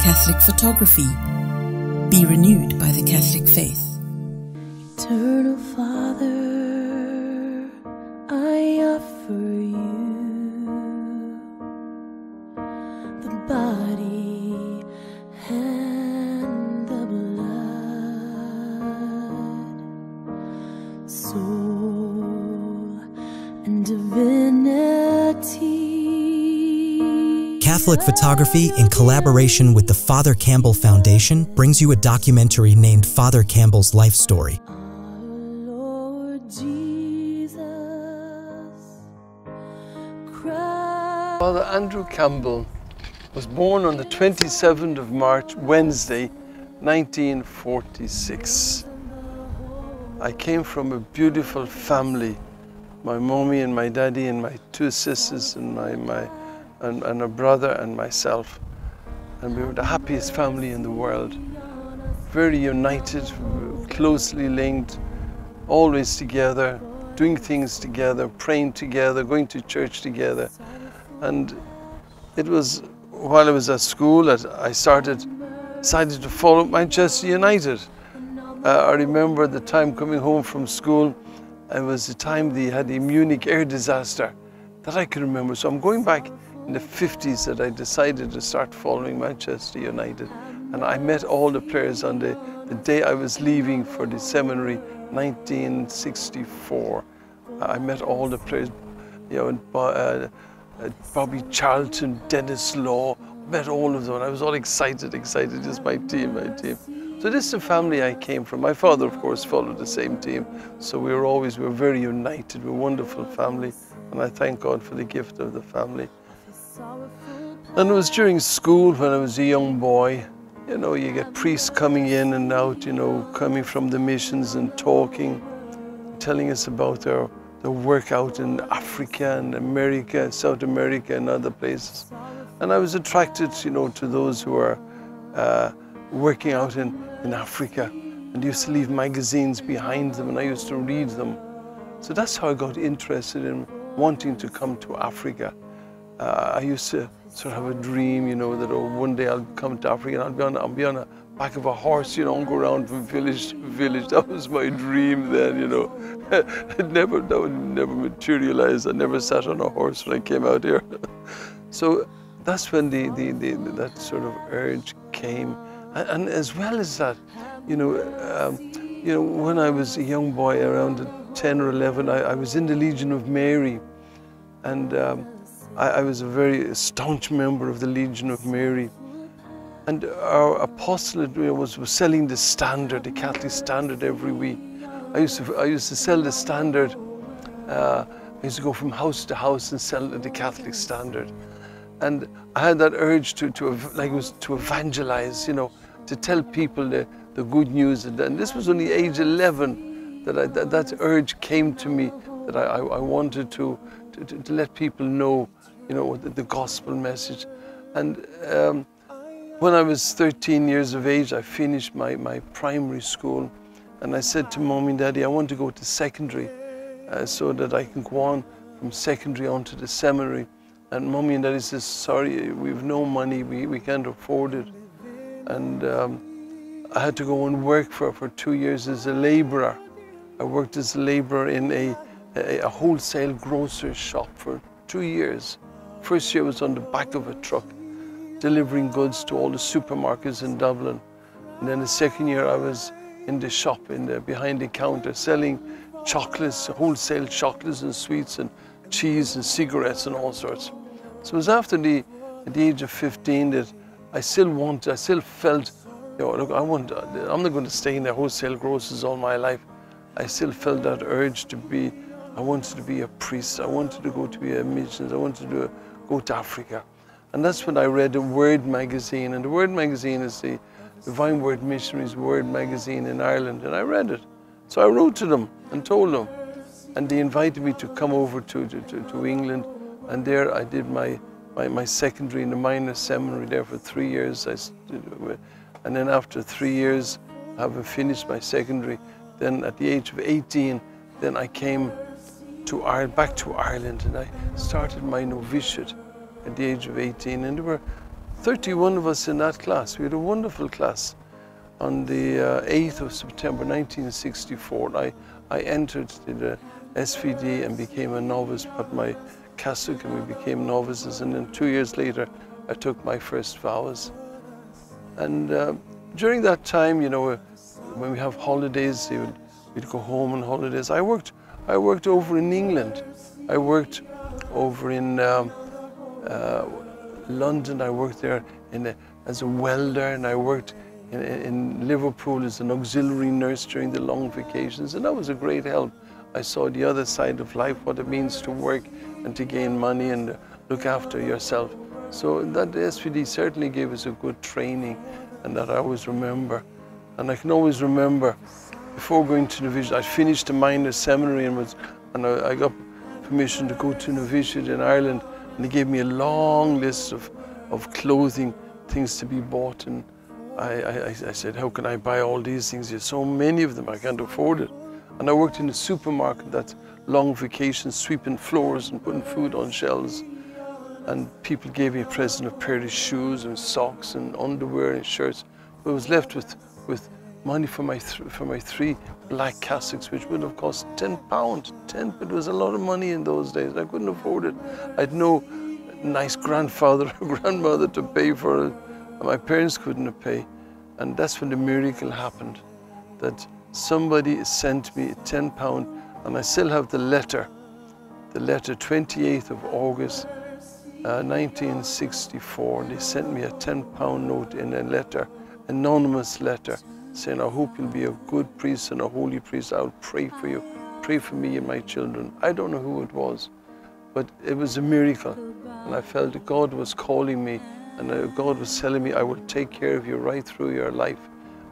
Catholic photography. Be renewed by the Catholic faith. Eternal Father, I offer you the body and the blood, soul and divinity. Catholic Photography, in collaboration with the Father Campbell Foundation, brings you a documentary named Father Campbell's Life Story. Father Andrew Campbell was born on the 27th of March, Wednesday, 1946. I came from a beautiful family. My mommy and my daddy and my two sisters and and a brother and myself. And we were the happiest family in the world. Very united, closely linked, always together, doing things together, praying together, going to church together. And it was while I was at school that I decided to follow Manchester United. I remember the time coming home from school. It was the time they had the Munich air disaster that I can remember. So I'm going back in the 50s that I decided to start following Manchester United. And I met all the players on the day I was leaving for the seminary, 1964. I met all the players, you know, Bobby Charlton, Dennis Law, met all of them. And I was all excited, just my team. So this is the family I came from. My father, of course, followed the same team. So we were very united. We're a wonderful family. And I thank God for the gift of the family. And it was during school when I was a young boy. You know, you get priests coming in and out, you know, coming from the missions and talking, telling us about their work out in Africa and America, South America and other places. And I was attracted, you know, to those who are working out in Africa, and used to leave magazines behind them, and I used to read them. So that's how I got interested in wanting to come to Africa. I used to sort of have a dream, you know, that one day I'll come to Africa and I'll be on the back of a horse, you know, and go around from village to village. That was my dream then, you know. That would never materialize. I never sat on a horse when I came out here. So that's when that sort of urge came. And as well as that, you know, when I was a young boy, around 10 or 11, I was in the Legion of Mary, and I was a very staunch member of the Legion of Mary. And our apostolate, you know, was selling the Standard, the Catholic Standard, every week. I used to sell the Standard. I used to go from house to house and sell the Catholic Standard. And I had that urge to evangelize, you know, to tell people the good news. And this was only age 11 that urge came to me, that I wanted to let people know, you know, the gospel message. And when I was 13 years of age, I finished my primary school. And I said to Mom and Daddy, I want to go to secondary so that I can go on from secondary on to the seminary. And Mommy and Daddy says, sorry, we've no money, we can't afford it. And I had to go and work for 2 years as a laborer. I worked as a laborer in a wholesale grocer's shop for 2 years. First year I was on the back of a truck, delivering goods to all the supermarkets in Dublin. And then the second year I was in the shop, behind the counter, selling chocolates, wholesale chocolates and sweets and cheese and cigarettes and all sorts. So it was after at the age of 15 that I still felt, you know, look, I'm not going to stay in the wholesale grocers all my life. I still felt that urge I wanted to be a priest. I wanted to go to be a missionary. I wanted to go to Africa. And that's when I read the Word magazine. And the Word magazine is the Divine Word Missionaries Word magazine in Ireland. And I read it. So I wrote to them and told them. And they invited me to come over to England. And there I did my secondary in the minor seminary there for 3 years. And then after 3 years, having finished my secondary, then at the age of 18, then I came to back to Ireland, and I started my novitiate at the age of 18. And there were 31 of us in that class. We had a wonderful class. On the 8th of September 1964, I entered the SVD and became a novice, but my cassock, and we became novices. And then 2 years later, I took my first vows. And during that time, you know, when we have holidays, we'd go home on holidays. I worked over in England. I worked over in London. I worked there as a welder, and I worked in Liverpool as an auxiliary nurse during the long vacations, and that was a great help. I saw the other side of life, what it means to work and to gain money and look after yourself. So that SVD certainly gave us a good training, and that I always remember. And I can always remember, before going to novitiate, I finished a minor seminary and I got permission to go to novitiate in Ireland, and they gave me a long list of clothing, things to be bought, and I said, how can I buy all these things? There's so many of them, I can't afford it. And I worked in a supermarket that's long vacations, sweeping floors and putting food on shelves. And people gave me a present, a pair of shoes and socks and underwear and shirts. But I was left with money for my 3 black cassocks, which would have cost £10. But it was a lot of money in those days. I couldn't afford it. I had no nice grandfather or grandmother to pay for it. And my parents couldn't pay. And that's when the miracle happened, that somebody sent me £10, and I still have the letter 28th of August 1964. They sent me a £10 note in a letter, anonymous letter, saying, I hope you'll be a good priest and a holy priest. I'll pray for you. Pray for me and my children. I don't know who it was, but it was a miracle. And I felt that God was calling me, and God was telling me, I will take care of you right through your life.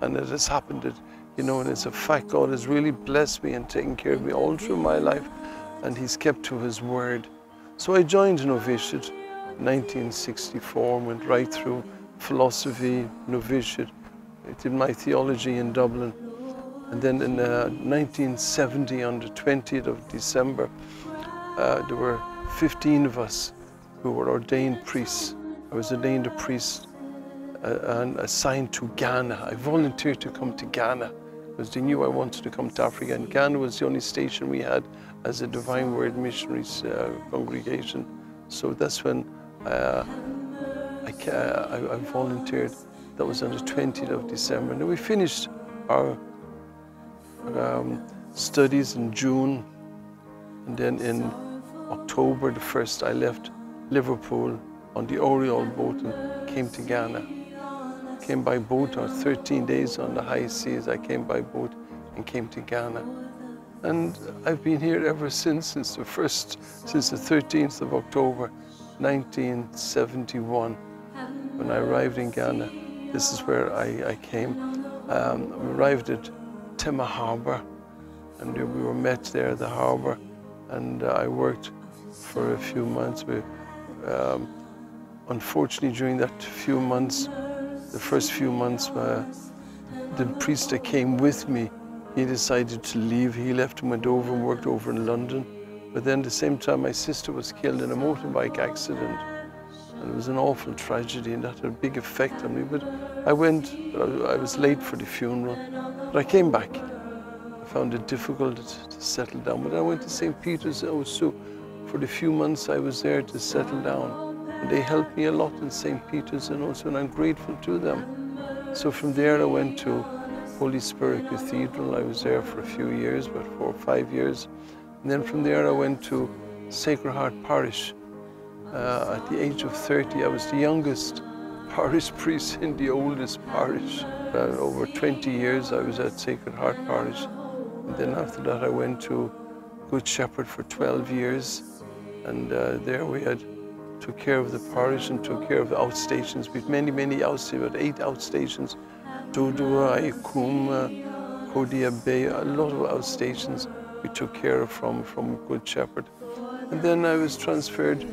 And it has happened, you know, and it's a fact. God has really blessed me and taken care of me all through my life, and He's kept to His word. So I joined novitiate in 1964, went right through philosophy, novitiate. I did my theology in Dublin. And then in 1970, on the 20th of December, there were 15 of us who were ordained priests. I was ordained a priest and assigned to Ghana. I volunteered to come to Ghana because they knew I wanted to come to Africa. And Ghana was the only station we had as a Divine Word Missionaries congregation. So that's when I volunteered. That was on the 20th of December. And then we finished our studies in June. And then in October the 1st, I left Liverpool on the Oriole boat and came to Ghana. Came by boat on 13 days on the high seas. I came by boat and came to Ghana. And I've been here ever since the 13th of October, 1971, when I arrived in Ghana. This is where I came. We arrived at Tema Harbour, and we were met there at the harbour, and I worked for a few months. Unfortunately, during that few months, the first few months, the priest that came with me, he decided to leave. He left and went over and worked over in London. But then at the same time, my sister was killed in a motorbike accident. And it was an awful tragedy, and that had a big effect on me. But I was late for the funeral. But I came back. I found it difficult to settle down. But I went to St. Peter's also. For the few months I was there to settle down. And they helped me a lot in St. Peter's, and also, and I'm grateful to them. So from there I went to Holy Spirit Cathedral. I was there for a few years, about 4 or 5 years. And then from there I went to Sacred Heart Parish. At the age of 30, I was the youngest parish priest in the oldest parish. Over 20 years I was at Sacred Heart Parish. And then after that I went to Good Shepherd for 12 years. And there we took care of the parish and took care of the outstations. We had many outstations, about 8 outstations. Dodua, Ikum, Kodia Bay, a lot of outstations we took care of from Good Shepherd. And then I was transferred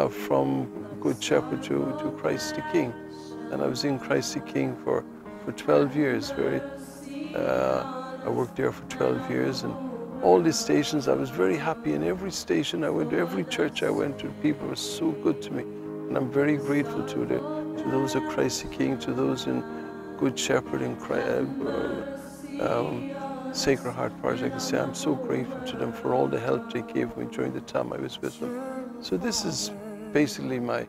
from Good Shepherd to Christ the King. And I was in Christ the King for 12 years. I worked there for 12 years, and all these stations, I was very happy. In every station I went to, every church I went to, people were so good to me. And I'm very grateful to the to those at Christ the King, to those in Good Shepherd and Sacred Heart Project. I say I'm so grateful to them for all the help they gave me during the time I was with them. So this is basically my